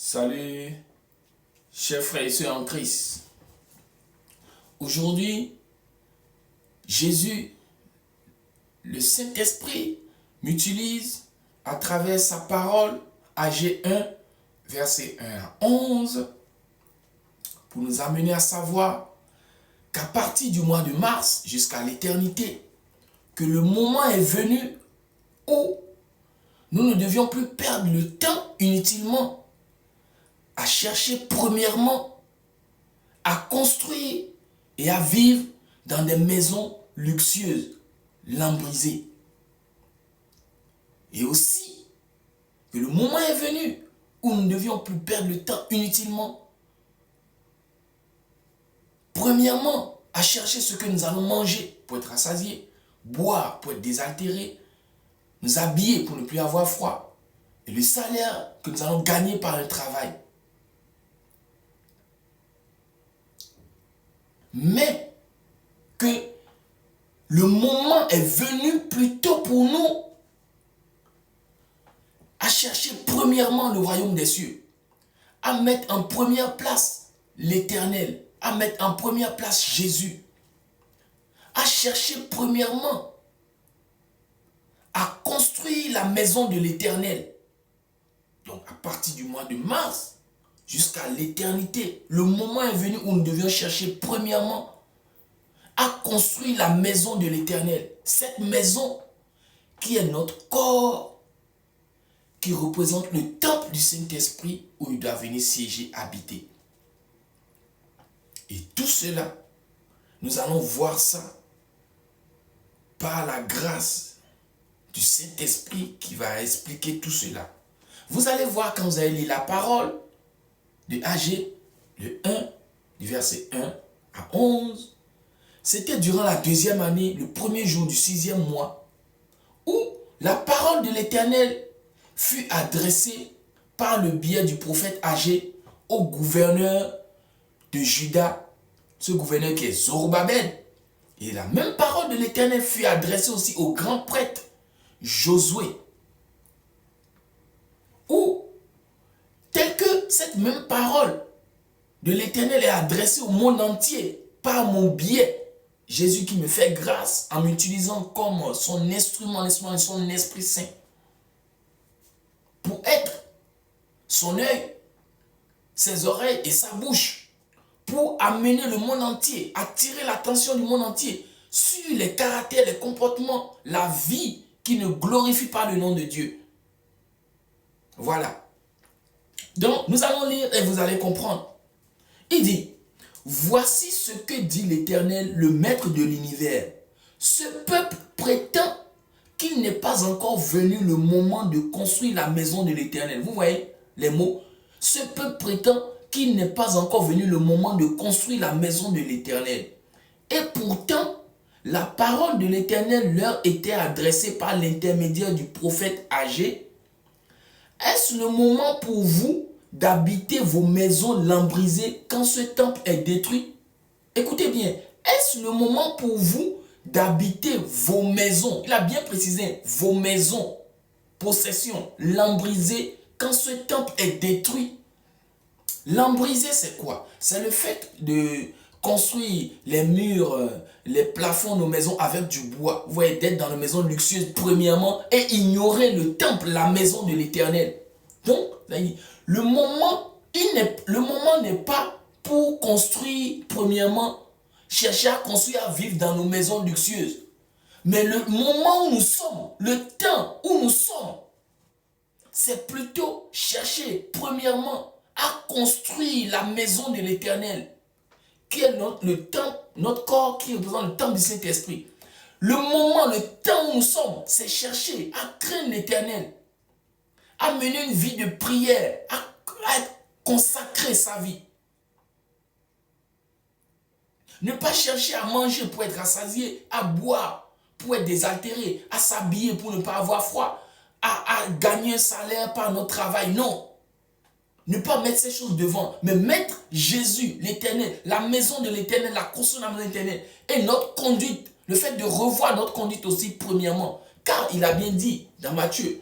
Salut, chers frères et sœurs en Christ. Aujourd'hui, Jésus, le Saint-Esprit, m'utilise à travers sa parole, Agé 1, verset 1 à 11, pour nous amener à savoir qu'à partir du mois de mars jusqu'à l'éternité, que le moment est venu où nous ne devions plus perdre le temps inutilement à chercher premièrement à construire et à vivre dans des maisons luxueuses, lambrisées. Et aussi que le moment est venu où nous ne devions plus perdre le temps inutilement. Premièrement, à chercher ce que nous allons manger pour être rassasiés, boire pour être désaltérés, nous habiller pour ne plus avoir froid, et le salaire que nous allons gagner par le travail. Mais que le moment est venu plutôt pour nous à chercher premièrement le royaume des cieux, à mettre en première place l'Éternel, à mettre en première place Jésus, à chercher premièrement à construire la maison de l'Éternel. Donc à partir du mois de mars jusqu'à l'éternité, le moment est venu où nous devions chercher premièrement à construire la maison de l'Éternel. Cette maison qui est notre corps, qui représente le temple du Saint-Esprit où il doit venir siéger, habiter. Et tout cela, nous allons voir ça par la grâce du Saint-Esprit qui va expliquer tout cela. Vous allez voir quand vous allez lire la parole de Agé, le 1, du verset 1 à 11. C'était durant la deuxième année, le premier jour du 6e mois, où la parole de l'Éternel fut adressée par le biais du prophète Agé au gouverneur de Juda, ce gouverneur qui est Zorobabel. Et la même parole de l'Éternel fut adressée aussi au grand prêtre Josué, où, telle que cette même parole de l'Éternel est adressée au monde entier par mon biais, Jésus qui me fait grâce en m'utilisant comme son instrument, son Esprit Saint, pour être son œil, ses oreilles et sa bouche, pour amener le monde entier, attirer l'attention du monde entier sur les caractères, les comportements, la vie qui ne glorifie pas le nom de Dieu. Voilà. Donc, nous allons lire et vous allez comprendre. Il dit, voici ce que dit l'Éternel, le maître de l'univers. Ce peuple prétend qu'il n'est pas encore venu le moment de construire la maison de l'Éternel. Vous voyez les mots? Ce peuple prétend qu'il n'est pas encore venu le moment de construire la maison de l'Éternel. Et pourtant, la parole de l'Éternel leur était adressée par l'intermédiaire du prophète Agé. Est-ce le moment pour vous d'habiter vos maisons lambrisées quand ce temple est détruit? Écoutez bien, est-ce le moment pour vous d'habiter vos maisons? Il a bien précisé, vos maisons, possessions, lambrisées quand ce temple est détruit. Lambriser, c'est quoi? C'est le fait de construire les murs, les plafonds de nos maisons avec du bois. Vous voyez, d'être dans une maison luxueuse premièrement et ignorer le temple, la maison de l'Éternel. Donc, le moment n'est pas pour construire premièrement, chercher à construire, à vivre dans nos maisons luxueuses. Mais le moment où nous sommes, le temps où nous sommes, c'est plutôt chercher premièrement à construire la maison de l'Éternel, qui est notre corps qui représente le temple du Saint-Esprit. Le moment, le temps où nous sommes, c'est chercher à craindre l'Éternel, à mener une vie de prière, à consacrer sa vie. Ne pas chercher à manger pour être rassasié, à boire pour être désaltéré, à s'habiller pour ne pas avoir froid, à gagner un salaire par notre travail. Non. Ne pas mettre ces choses devant, mais mettre Jésus, l'Éternel, la maison de l'Éternel, la construction de la maison de l'Éternel et notre conduite, le fait de revoir notre conduite aussi premièrement. Car il a bien dit dans Matthieu,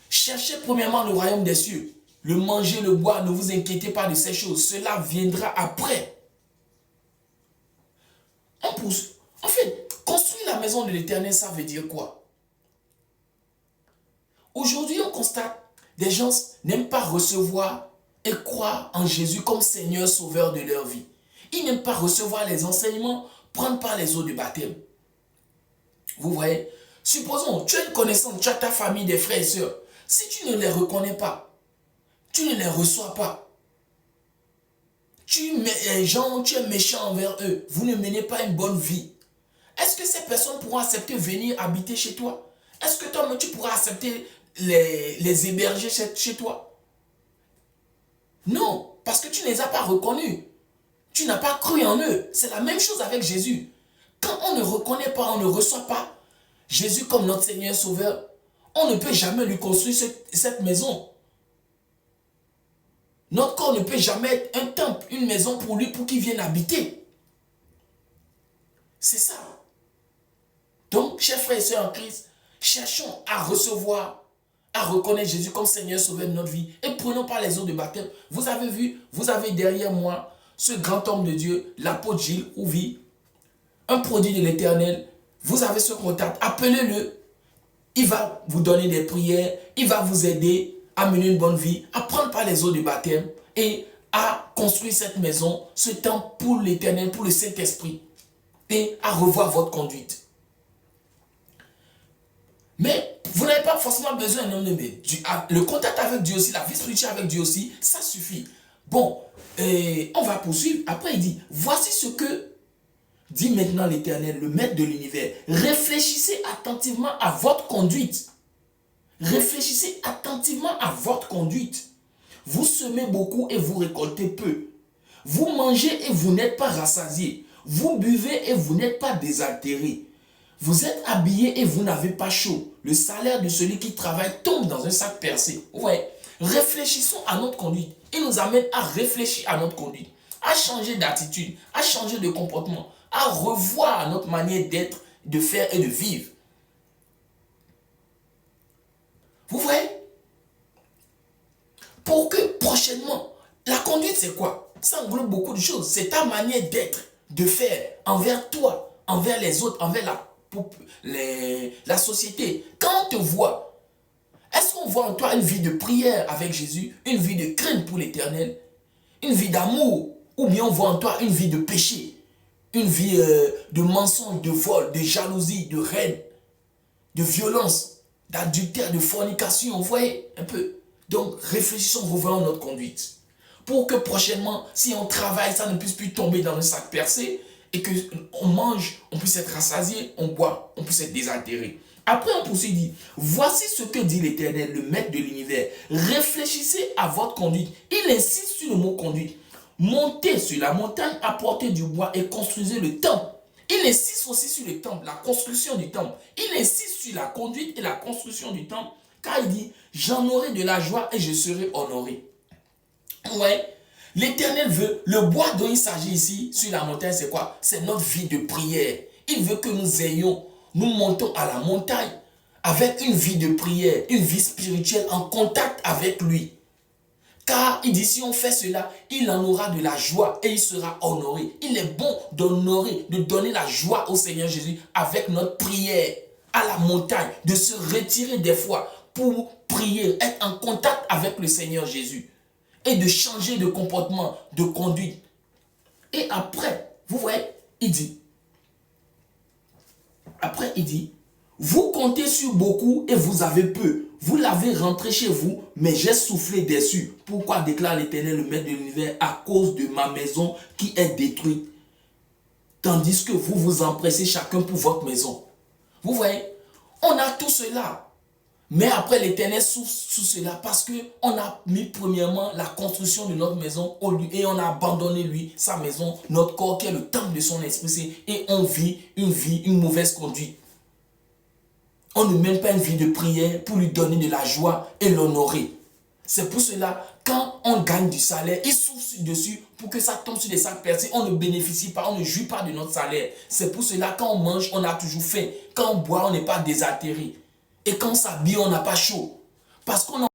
cherchez premièrement le royaume des cieux, le manger, le boire, ne vous inquiétez pas de ces choses. Cela viendra après. En fait, construire la maison de l'Éternel, ça veut dire quoi? Aujourd'hui, on constate, des gens n'aiment pas recevoir et croire en Jésus comme Seigneur Sauveur de leur vie. Ils n'aiment pas recevoir les enseignements, prendre par les eaux de baptême. Vous voyez? Supposons, tu as une connaissance, tu as ta famille, des frères et sœurs. Si tu ne les reconnais pas, tu ne les reçois pas, tu es méchant envers eux, vous ne menez pas une bonne vie. Est-ce que ces personnes pourront accepter de venir habiter chez toi? Est-ce que toi-même tu pourras accepter les héberger chez toi? Non, parce que tu ne les as pas reconnus. Tu n'as pas cru en eux. C'est la même chose avec Jésus. Quand on ne reconnaît pas, on ne reçoit pas Jésus comme notre Seigneur Sauveur, on ne peut jamais lui construire cette maison. Notre corps ne peut jamais être un temple, une maison pour lui, pour qu'il vienne habiter. C'est ça. Donc, chers frères et sœurs en Christ, cherchons à recevoir, à reconnaître Jésus comme Seigneur Sauveur de notre vie et prenons par les eaux de baptême. Vous avez vu, vous avez derrière moi ce grand homme de Dieu, l'apôtre Gilles Ouvy, un produit de l'Éternel. Vous avez ce contact, appelez-le. Il va vous donner des prières, il va vous aider à mener une bonne vie, à prendre par les eaux de baptême et à construire cette maison, ce temple pour l'Éternel, pour le Saint-Esprit et à revoir votre conduite. Mais vous n'avez pas forcément besoin d'un homme de Dieu. Le contact avec Dieu aussi, la vie spirituelle avec Dieu aussi, ça suffit. Bon, on va poursuivre. Après, il dit, voici ce que dit maintenant l'Éternel, le Maître de l'univers. Réfléchissez attentivement à votre conduite. Réfléchissez attentivement à votre conduite. Vous semez beaucoup et vous récoltez peu. Vous mangez et vous n'êtes pas rassasiés. Vous buvez et vous n'êtes pas désaltérés. Vous êtes habillés et vous n'avez pas chaud. Le salaire de celui qui travaille tombe dans un sac percé. Ouais. Réfléchissons à notre conduite. Il nous amène à réfléchir à notre conduite, à changer d'attitude, à changer de comportement, à revoir notre manière d'être, de faire et de vivre. Vous voyez? Pour que prochainement, la conduite c'est quoi? Ça englobe beaucoup de choses. C'est ta manière d'être, de faire envers toi, envers les autres, envers la société. Quand on te voit, est-ce qu'on voit en toi une vie de prière avec Jésus, une vie de crainte pour l'Éternel, une vie d'amour, ou bien on voit en toi une vie de péché, une vie de mensonge, de vol, de jalousie, de haine, de violence, d'adultère, de fornication, vous voyez un peu. Donc réfléchissons, revoyons notre conduite. Pour que prochainement, si on travaille, ça ne puisse plus tomber dans un sac percé et qu'on mange, on puisse être rassasié, on boit, on puisse être désaltéré. Après, on poursuit dit, voici ce que dit l'Éternel, le Maître de l'univers. Réfléchissez à votre conduite. Il insiste sur le mot conduite. Montez sur la montagne, apportez du bois et construisez le temple. Il insiste aussi sur le temple, la construction du temple. Il insiste sur la conduite et la construction du temple, car il dit, j'en aurai de la joie et je serai honoré. Ouais, l'Éternel veut, le bois dont il s'agit ici sur la montagne, c'est quoi? C'est notre vie de prière. Il veut que nous montons à la montagne avec une vie de prière, une vie spirituelle en contact avec lui. Car il dit, si on fait cela, il en aura de la joie et il sera honoré. Il est bon d'honorer, de donner la joie au Seigneur Jésus avec notre prière à la montagne, de se retirer des fois pour prier, être en contact avec le Seigneur Jésus et de changer de comportement, de conduite. Et après, vous voyez, il dit, vous comptez sur beaucoup et vous avez peu. Vous l'avez rentré chez vous, mais j'ai soufflé dessus. Pourquoi déclare l'Éternel, le Maître de l'univers, à cause de ma maison qui est détruite. Tandis que vous vous empressez chacun pour votre maison. Vous voyez, on a tout cela. Mais après l'Éternel souffle sous cela parce qu'on a mis premièrement la construction de notre maison au lieu et on a abandonné lui, sa maison, notre corps qui est le temple de son esprit et on vit une mauvaise conduite. On ne mène pas une vie de prière pour lui donner de la joie et l'honorer. C'est pour cela, quand on gagne du salaire, il souffle dessus pour que ça tombe sur des sacs percés. On ne bénéficie pas, on ne jouit pas de notre salaire. C'est pour cela, quand on mange, on a toujours faim. Quand on boit, on n'est pas désaltéré. Et quand on s'habille, on n'a pas chaud. Parce qu'on a